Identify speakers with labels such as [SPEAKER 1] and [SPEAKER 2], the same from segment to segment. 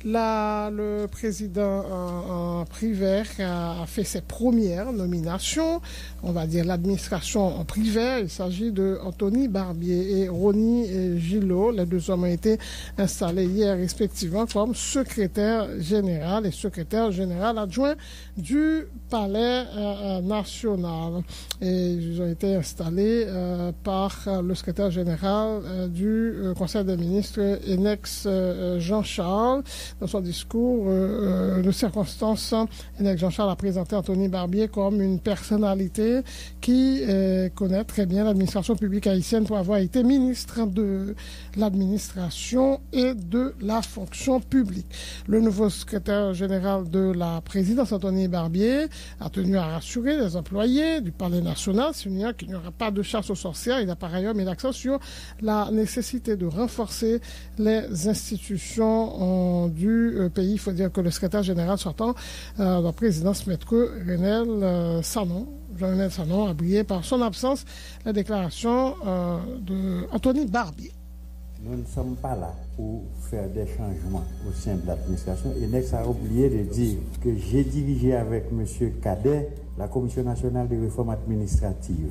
[SPEAKER 1] Le président Privert a fait ses premières nominations, on va dire l'administration en Privert. Il s'agit de Anthony Barbier et Ronnie Gillot. Les deux hommes ont été installés hier respectivement comme secrétaire général et secrétaire général adjoint du Palais national. Et ils ont été installés par le secrétaire général du Conseil des ministres, Enex Jean-Charles. Dans son discours de circonstance, Enex Jean-Charles a présenté Anthony Barbier comme une personnalité qui connaît très bien l'administration publique haïtienne pour avoir été ministre de l'administration et de la fonction publique. Le nouveau secrétaire général de la présidence, Anthony Barbier, a tenu à rassurer les employés du Palais national, soulignant qu'il n'y aura pas de chasse aux sorcières. Il a par ailleurs mis l'accent sur la nécessité de renforcer les institutions du pays. Il faut dire que le secrétaire général sortant de la présidence, Maître Renel Sanon, Jean-Renel Sanon, a brillé par son absence. La déclaration de Anthony Barbier.
[SPEAKER 2] Nous ne sommes pas là pour faire des changements au sein de l'administration. Et Nex a oublié de dire que j'ai dirigé avec M. Cadet la Commission nationale de réforme administrative,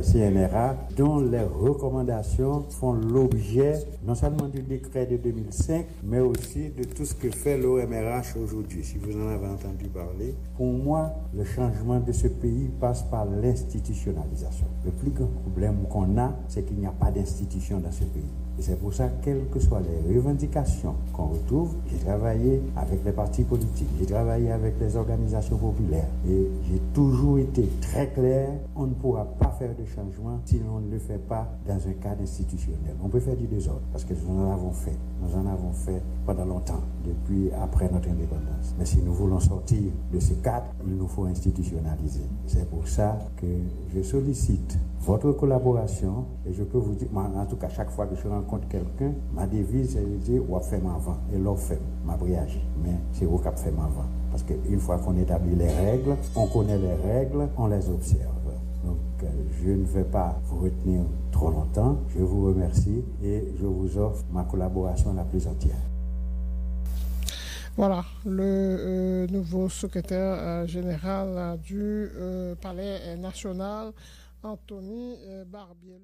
[SPEAKER 2] CNRA, dont les recommandations font l'objet non seulement du décret de 2005, mais aussi de tout ce que fait l'OMRH aujourd'hui, si vous en avez entendu parler. Pour moi, le changement de ce pays passe par l'institutionnalisation. Le plus grand problème qu'on a, c'est qu'il n'y a pas d'institution dans ce pays. Et c'est pour ça, quelles que soient les revendications qu'on retrouve, j'ai travaillé avec les partis politiques, j'ai travaillé avec les organisations populaires et j'ai toujours été très clair, on ne pourra pas faire de changement si l'on ne le fait pas dans un cadre institutionnel. On peut faire du désordre parce que nous en avons fait pendant longtemps, depuis après notre indépendance. Mais si nous voulons sortir de ce cadre, il nous faut institutionnaliser. C'est pour ça que je sollicite votre collaboration et je peux vous dire, en tout cas, chaque fois que je rencontre quelqu'un, ma devise c'est de dire ou fait avant et l'on fait ma réagi, mais c'est au cap fait avant parce qu'une fois qu'on établit les règles, on connaît les règles, on les observe. Donc je ne vais pas vous retenir trop longtemps. Je vous remercie et je vous offre ma collaboration la plus entière.
[SPEAKER 1] Voilà, le nouveau secrétaire général du Palais national, Anthony Barbier.